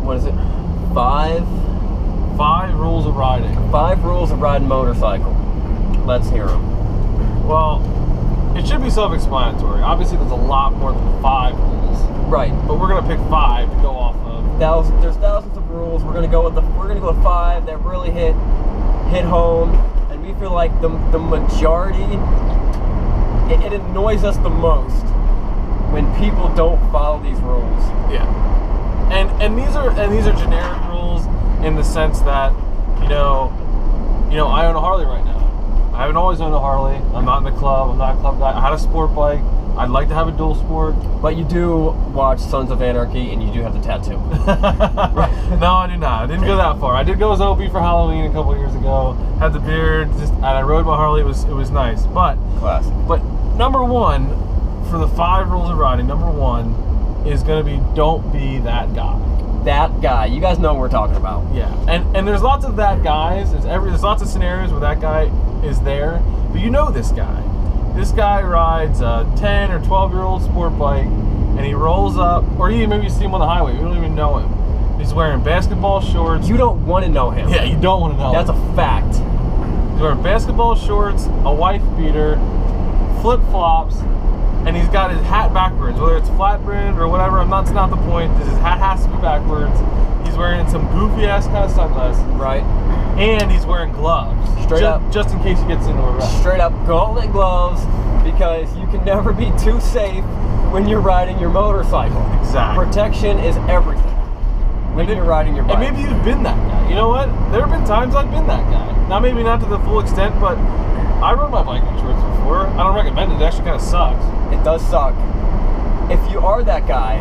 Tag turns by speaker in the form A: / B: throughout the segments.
A: what is it? 5
B: rules of riding.
A: 5 rules of riding motorcycle. Let's hear them.
B: Well, it should be self-explanatory. Obviously, there's a lot more than 5 rules.
A: Right.
B: But we're gonna pick 5 to go off of.
A: There's thousands of rules. We're gonna go with 5 that really hit home, and we feel like the majority. It annoys us the most when people don't follow these rules.
B: Yeah. And these are generic rules in the sense that I own a Harley right now. I haven't always owned a Harley. I'm not in the club. I'm not a club guy. I had a sport bike. I'd like to have a dual sport.
A: But you do watch Sons of Anarchy, and you do have the tattoo.
B: No, I do not. I didn't go that far. I did go as OB for Halloween a couple years ago. Had the beard, and I rode my Harley. It was nice. But
A: classic.
B: But number 1 for the 5 rules of riding, number 1 is going to be don't be that guy.
A: That guy. You guys know what we're talking about.
B: Yeah. And there's lots of that guys. There's lots of scenarios where that guy is there, but you know this guy. This guy rides a 10 or 12-year-old sport bike, and he rolls up, or maybe you see him on the highway. You don't even know him. He's wearing basketball shorts.
A: You don't want to know him.
B: Yeah, you don't want to know
A: him. That's a fact.
B: He's wearing basketball shorts, a wife beater, flip-flops, and he's got his hat backwards, whether it's flat brimmed or whatever. That's not the point. His hat has to be backwards. He's wearing some goofy-ass kind of sunglasses.
A: Right.
B: And he's wearing gloves.
A: Straight up.
B: Just in case he gets into a wreck.
A: Straight up gauntlet gloves, because you can never be too safe when you're riding your motorcycle.
B: Exactly.
A: Protection is everything when you're riding your bike.
B: And maybe you've been that guy. You know what? There have been times I've been that guy. Now, maybe not to the full extent, but I rode my bike in shorts before. I don't recommend it. It actually kind of sucks.
A: It does suck. If you are that guy,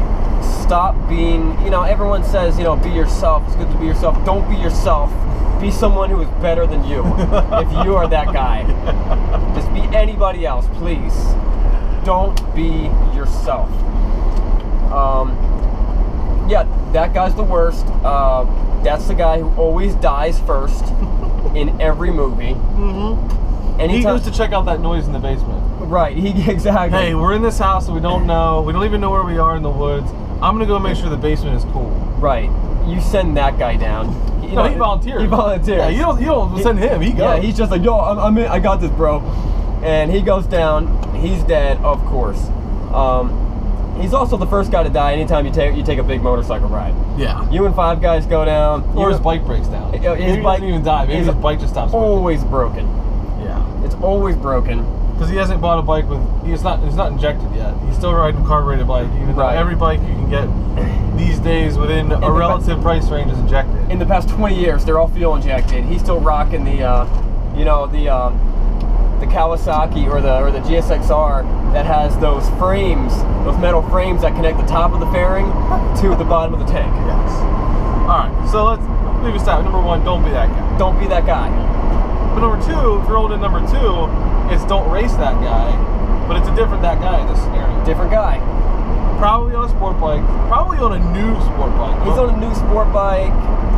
A: stop being, everyone says, be yourself. It's good to be yourself. Don't be yourself. Be someone who is better than you. If you are that guy. Just be anybody else, please. Don't be yourself. Yeah, that guy's the worst. That's the guy who always dies first in every movie.
B: Mm-hmm. And he goes to check out that noise in the basement.
A: Right, exactly.
B: Hey, we're in this house that we don't know. We don't even know where we are in the woods. I'm going to go make sure the basement is cool.
A: Right. You send that guy down.
B: He volunteers.
A: He volunteers.
B: Yeah, you don't send him. He goes.
A: Yeah, he's just like, yo, I'm in. I got this, bro. And he goes down. He's dead, of course. He's also the first guy to die anytime you take a big motorcycle ride.
B: Yeah.
A: You and 5 guys go down.
B: Or his bike breaks down.
A: His
B: bike doesn't even die. Maybe his bike just stops working.
A: Always broken.
B: Yeah.
A: It's always broken.
B: Because he hasn't bought a bike with. It's not injected yet. He's still riding a carbureted bike. Even though every bike you can get these days within a relative price range is injected.
A: In the past 20 years, they're all fuel injected. He's still rocking the Kawasaki or the GSXR that has those frames, those metal frames that connect the top of the fairing to the bottom of the tank.
B: Yes. All right. So let's leave us out. Number 1, don't be that guy.
A: Don't be that guy.
B: But number 2, if you're rolling in number 2, it's don't race that guy. But it's a different that guy in this scenario.
A: Different guy.
B: Probably on a sport bike. Probably on a new sport bike.
A: He's on a new sport bike.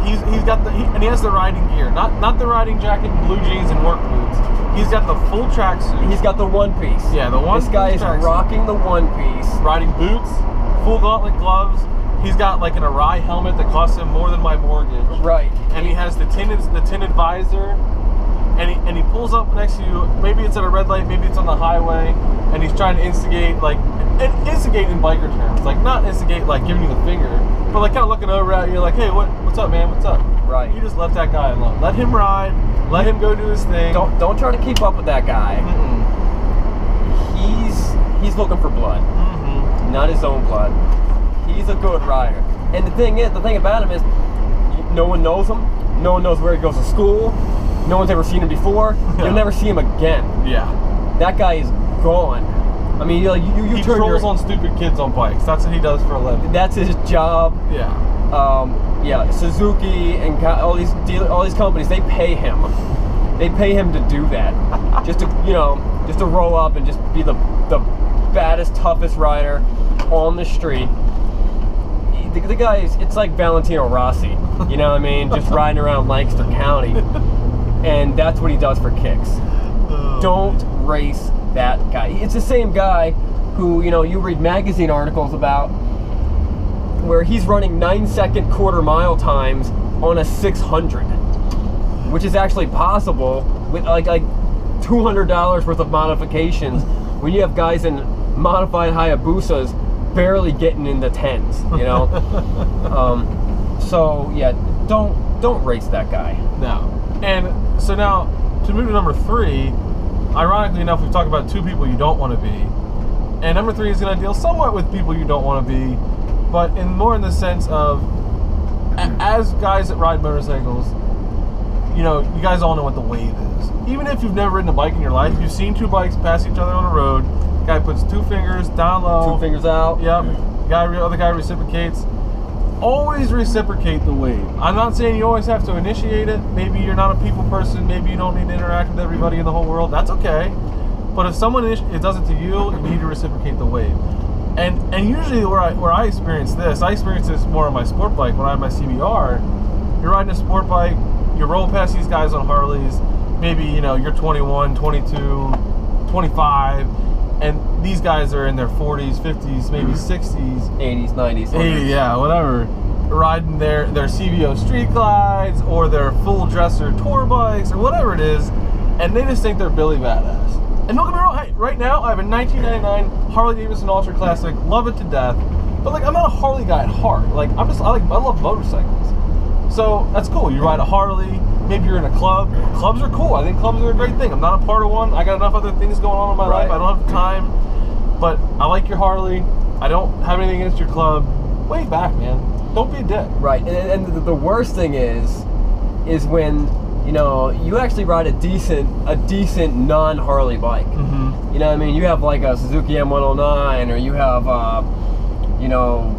B: He's got and he has the riding gear, not the riding jacket, and blue jeans, and work boots. He's got the full tracksuit.
A: He's got the one piece.
B: Yeah, the one.
A: This guy is rocking the one piece.
B: Riding boots, full gauntlet gloves. He's got like an Arai helmet that costs him more than my mortgage.
A: Right.
B: And he has the tinted visor. And he pulls up next to you. Maybe it's at a red light, maybe it's on the highway, and he's trying to instigate in biker terms, like not instigate like giving you the finger, but like kind of looking over at you, like, hey, what's up, man? What's up?
A: Right.
B: You just let that guy alone. Let him ride. Let him go do his thing.
A: Don't try to keep up with that guy.
B: Mm-mm.
A: He's looking for blood, not his own blood. He's a good rider. And the thing about him is, no one knows him. No one knows where he goes to school. No one's ever seen him before. You'll never see him again.
B: Yeah.
A: That guy is gone. I mean,
B: he trolls on stupid kids on bikes. That's what he does for a living.
A: That's his job.
B: Yeah.
A: Yeah. Suzuki and all these companies, they pay him. They pay him to do that, just to roll up and just be the baddest, toughest rider on the street. The guy it's like Valentino Rossi. You know what I mean? Just riding around Lancaster County. And that's what he does for kicks. Don't race that guy. It's the same guy who, you read magazine articles about where he's running 9-second quarter-mile times on a 600, which is actually possible with like $200 worth of modifications when you have guys in modified Hayabusas barely getting in the 10s, you know. So yeah, don't race that guy.
B: No. And so now to move to number 3, ironically enough, we've talked about 2 people you don't want to be, and number 3 is going to deal somewhat with people you don't want to be, but more in the sense of as guys that ride motorcycles, you know, you guys all know what the wave is. Even if you've never ridden a bike in your life, you've seen 2 bikes pass each other on the road. Guy puts 2 fingers down low.
A: 2 fingers out.
B: Yep. Other guy reciprocates. Always reciprocate the wave. I'm not saying you always have to initiate it. Maybe you're not a people person. Maybe you don't need to interact with everybody in the whole world. That's okay. But if someone does it to you, you need to reciprocate the wave. And usually where I experience this more on my sport bike when I have my CBR. You're riding a sport bike, you roll past these guys on Harleys, maybe, you know, you're 21, 22, 25, and these guys are in their 40s, 50s, maybe 60s,
A: 80s, 90s,
B: 80s, yeah, whatever, riding their CVO street glides or their full dresser tour bikes or whatever it is, and they just think they're Billy Badass. And don't get me wrong, hey, right now I have a 1999 Harley Davidson Ultra Classic, love it to death, but like I'm not a Harley guy at heart. Like I love motorcycles. So that's cool. You ride a Harley, maybe you're in a club. Clubs are cool. I think clubs are a great thing. I'm not a part of one. I got enough other things going on in my life. I don't have time. But I like your Harley. I don't have anything against your club. Way back, man. Don't be a dick.
A: Right. And the worst thing is when, you know, you actually ride a decent non-Harley bike.
B: Mm-hmm.
A: You know what I mean? You have like a Suzuki M109, or you have, you know,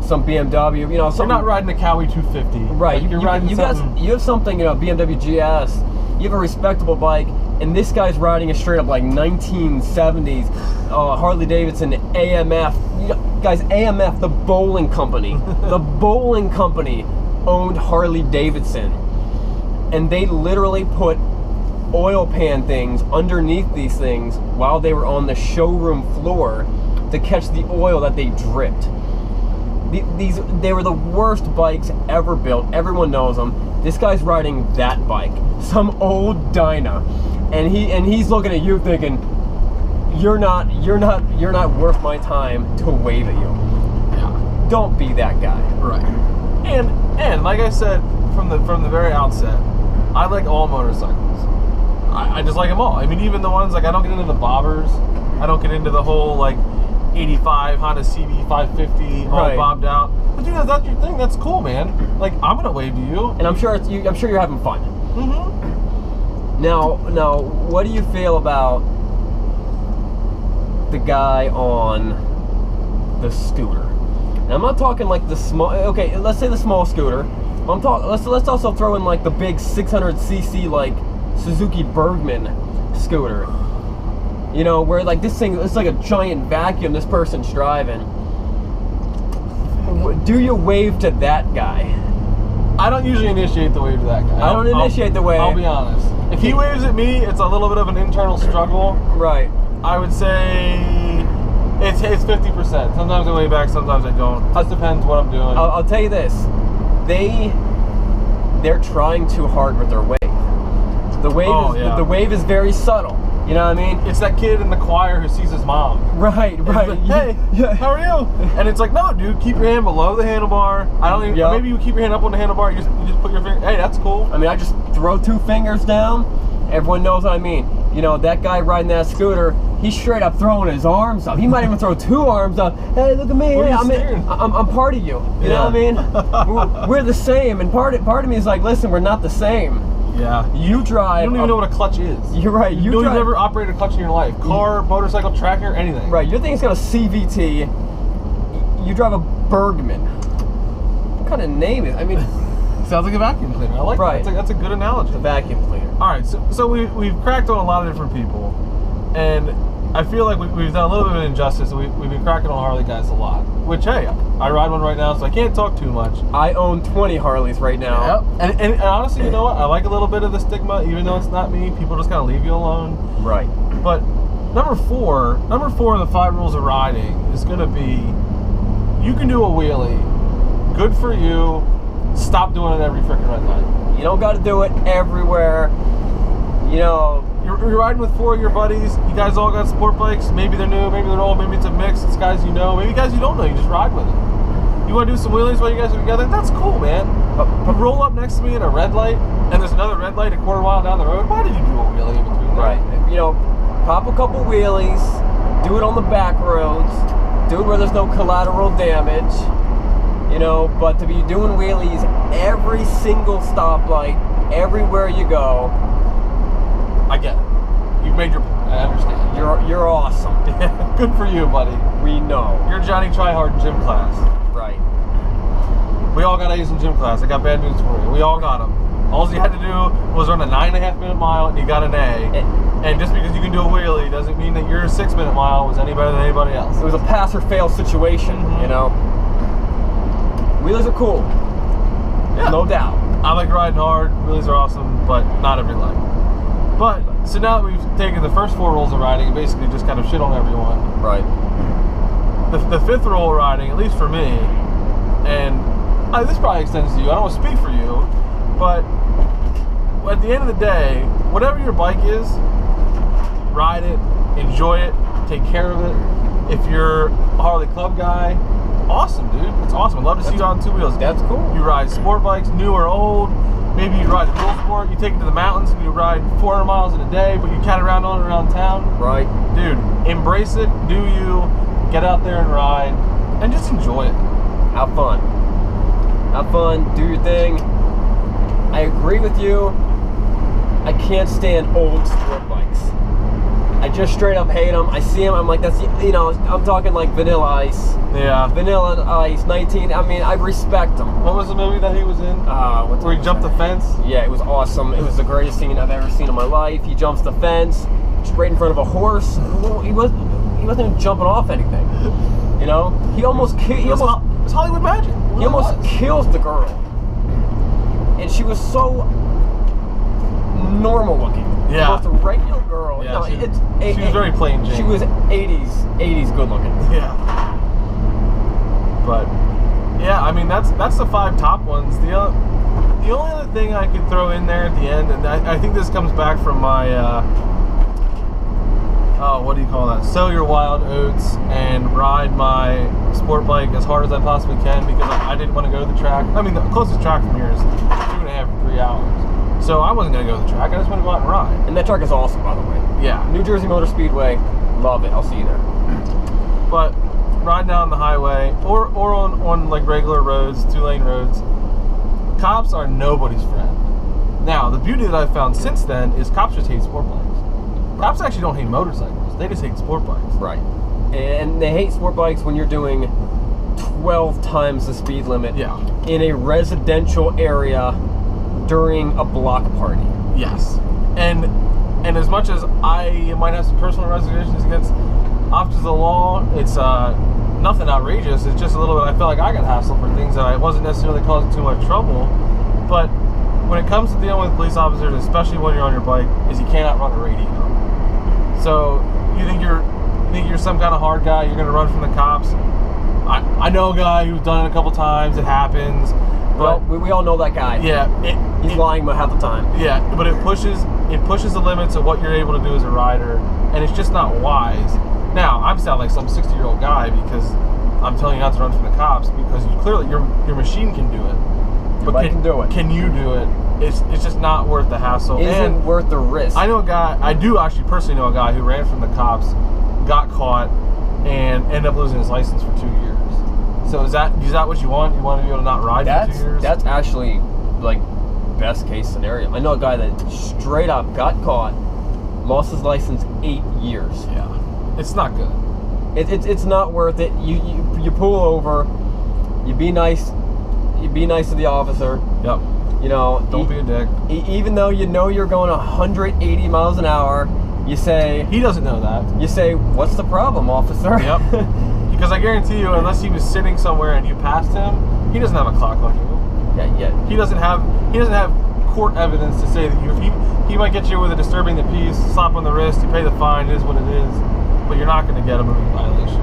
A: some BMW. You know,
B: you're not riding a Cowie 250.
A: Right.
B: Like,
A: you have something, you know, BMW GS. You have a respectable bike, and this guy's riding a straight up like 1970s Harley Davidson AMF. You know, guys, AMF, the bowling company, the bowling company owned Harley Davidson. And they literally put oil pan things underneath these things while they were on the showroom floor to catch the oil that they dripped. They were the worst bikes ever built. Everyone knows them. This guy's riding that bike, some old Dyna, and he's looking at you thinking, you're not worth my time to wave at you.
B: Yeah.
A: Don't be that guy.
B: Right. And like I said from the very outset, I like all motorcycles. I just like them all. I mean, even the ones, like, I don't get into the bobbers. I don't get into the whole, like, 85 Honda CB 550 all bobbed out. But you know, that's your thing. That's cool, man. Like, I'm gonna wave to you.
A: And I'm sure you're having fun.
B: Mm-hmm.
A: Now, what do you feel about the guy on the scooter? Now, I'm not talking like the small. Okay, let's say the small scooter. I'm talking. Let's also throw in like the big 600cc like Suzuki Bergman scooter. You know, where like this thing, it's like a giant vacuum this person's driving. Do you wave to that guy?
B: I don't usually initiate the wave to that guy.
A: I don't initiate the wave.
B: I'll be honest. If he waves at me, it's a little bit of an internal struggle.
A: Right.
B: I would say it's 50%. Sometimes I wave back, sometimes I don't. Just depends what I'm doing.
A: I'll tell you this. They're trying too hard with their wave. The wave the wave is very subtle. You know what I mean?
B: It's that kid in the choir who sees his mom.
A: Right.
B: Like, hey, how are you? And it's like, no, dude, keep your hand below the handlebar. I don't even. Yep. Maybe you keep your hand up on the handlebar. You just put your finger. Hey, that's cool.
A: I mean, I just throw 2 fingers down. Everyone knows what I mean. You know, that guy riding that scooter, he's straight up throwing his arms up. He might even throw 2 arms up. Hey, look at me. Hey, I'm part of you. You know what I mean? We're the same. And part of me is like, listen, we're not the same.
B: Yeah.
A: You drive.
B: You don't even know what a clutch is.
A: You're right.
B: You've never operated a clutch in your life. Car, motorcycle, tractor, anything.
A: Right. Your thing's got a CVT. You drive a Bergman. What kind of name is it? I mean,
B: sounds like a vacuum cleaner. I like that. That's a good analogy.
A: The vacuum cleaner.
B: All right. So we've cracked on a lot of different people, and I feel like we've done a little bit of an injustice. We've been cracking on Harley guys a lot. Which, hey, I ride one right now, so I can't talk too much.
A: I own 20 Harleys right now.
B: Yep. And honestly, you know what? I like a little bit of the stigma, even though it's not me. People just kind of leave you alone.
A: Right.
B: But number four of the 5 rules of riding is going to be you can do a wheelie. Good for you. Stop doing it every freaking red light.
A: You don't got to do it everywhere. You know,
B: you're riding with 4 of your buddies. You guys all got sport bikes. Maybe they're new, maybe they're old, maybe it's a mix. It's guys you know, maybe guys you don't know. You just ride with them. You want to do some wheelies while you guys are together? That's cool, man. But roll up next to me at a red light, and there's another red light a quarter mile down the road. Why did you do a wheelie in between there?
A: Right. You know, pop a couple wheelies. Do it on the back roads. Do it where there's no collateral damage. You know, but to be doing wheelies every single stoplight, everywhere you go.
B: I get it. You've made your point. I understand.
A: You're awesome.
B: Good for you, buddy.
A: We know.
B: You're Johnny Tryhard in gym class.
A: Right.
B: We all got A's in gym class. I got bad news for you. We all got them. All you had to do was run a 9.5 minute mile and you got an A. And just because you can do a wheelie doesn't mean that your 6 minute mile was any better than anybody else.
A: It was a pass or fail situation, you know. Wheelies are cool. Yeah. No doubt.
B: I like riding hard. Wheelies are awesome, but not every light. But, so now that we've taken the first 4 rolls of riding and basically just kind of shit on everyone.
A: Right.
B: The 5th roll of riding, at least for me, and this probably extends to you. I don't want to speak for you, but at the end of the day, whatever your bike is, ride it, enjoy it, take care of it. If you're a Harley Club guy, awesome, dude. It's awesome. I'd love to see you on 2 wheels.
A: That's cool.
B: You ride sport bikes, new or old. Maybe you ride a dual sport. You take it to the mountains and you ride 400 miles in a day, but you cat around on it around town.
A: Right.
B: Dude, embrace it. Do you. Get out there and ride. And just enjoy it.
A: Have fun. Have fun. Do your thing. I agree with you. I can't stand old sport bikes. I just straight up hate them. I see them, I'm like, that's, you know, I'm talking like Vanilla Ice.
B: Yeah.
A: Vanilla Ice, 19, I mean, I respect them.
B: What was the movie that he was in? Where he jumped the fence?
A: Yeah, it was awesome. It was the greatest thing I've ever seen in my life. He jumps the fence, straight in front of a horse. He wasn't even jumping off anything. You know? He almost killed,
B: it's Hollywood magic.
A: He almost kills the girl. And she was so normal looking.
B: Yeah.
A: Just a regular girl.
B: Yeah,
A: No,
B: she was very plain Jane.
A: She was 80s good looking.
B: Yeah. But yeah, I mean that's the 5 top ones. The only other thing I could throw in there at the end, and I think this comes back from my what do you call that? Sow your wild oats and ride my sport bike as hard as I possibly can because I didn't want to go to the track. I mean, the closest track from here is 2.5 to 3 hours. So I wasn't going to go to the track. I just want to go out and ride.
A: And that track is awesome, by the way.
B: Yeah.
A: New Jersey Motor Speedway. Love it. I'll see you there.
B: But ride down the highway or on like regular roads, 2-lane roads. Cops are nobody's friend. Now, the beauty that I've found since then is cops just hate sport bikes. Cops actually don't hate motorcycles. They just hate sport bikes.
A: Right. And they hate sport bikes when you're doing 12 times the speed limit in a residential area during a block party.
B: Yes. And as much as I might have some personal reservations against officers of the law, it's nothing outrageous. It's just a little bit, I felt like I got hassled for things that I wasn't necessarily causing too much trouble. But when it comes to dealing with police officers, especially when you're on your bike, is you cannot run a radio. So you think you're some kind of hard guy, you're gonna run from the cops. I know a guy who's done it a couple times, it happens. But
A: we all know that guy.
B: Yeah.
A: He's lying about half the time.
B: Yeah, but it pushes the limits of what you're able to do as a rider, and it's just not wise. Now, I'm sounding like some 60-year-old guy because I'm telling you not to run from the cops because your machine can do it.
A: Your bike can do it.
B: Can you do it? It's just not worth the hassle.
A: Isn't worth the risk.
B: I know a guy, I do actually personally know a guy who ran from the cops, got caught, and ended up losing his license for 2 years. So is that what you want? You want to be able to not ride for 2 years?
A: That's actually like best case scenario. I know a guy that straight up got caught, lost his license 8 years.
B: Yeah, it's not good.
A: It's not worth it. You pull over, you be nice to the officer.
B: Yep.
A: You know,
B: don't be a dick.
A: Even though you know you're going 180 miles an hour, you say
B: he doesn't know that.
A: You say, "What's the problem, officer?"
B: Yep. Because I guarantee you, unless he was sitting somewhere and you passed him, he doesn't have a clock on you.
A: Yeah.
B: He doesn't have court evidence to say that he might get you with a disturbing the peace, slap on the wrist, you pay the fine, it is what it is, but you're not going to get a moving violation.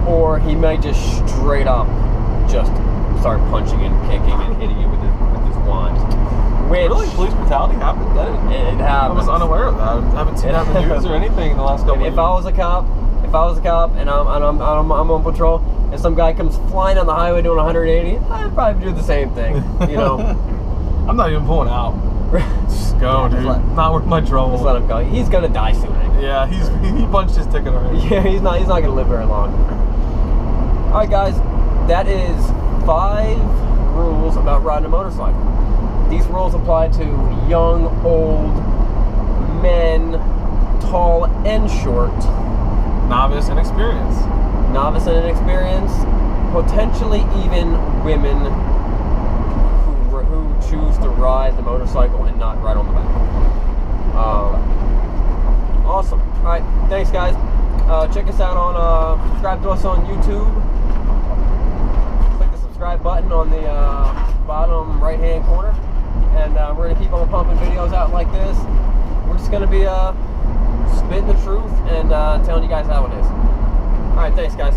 A: or he might just straight up just start punching and kicking and hitting you with his wand. Which
B: Really? Police brutality happened?
A: it happens.
B: I was unaware of that. I haven't seen that in the news or anything in the last couple of years.
A: If I was a cop and I'm on patrol and some guy comes flying on the highway doing 180, I'd probably do the same thing. You know.
B: I'm not even pulling out. Just go, dude. Not worth my trouble.
A: Just let him go. He's gonna die soon.
B: Yeah, he punched his ticket already.
A: Yeah, he's not gonna live very long. All right, guys, that is 5 rules about riding a motorcycle. These rules apply to young, old, men, tall and short,
B: novice and experienced.
A: Novice and inexperienced, potentially even women who choose to ride the motorcycle and not ride on the back. Awesome. All right, thanks, guys. Check us out on, subscribe to us on YouTube. Click the subscribe button on the bottom right-hand corner. And we're going to keep on pumping videos out like this. We're just going to be spitting the truth and telling you guys how it is. All right, thanks, guys.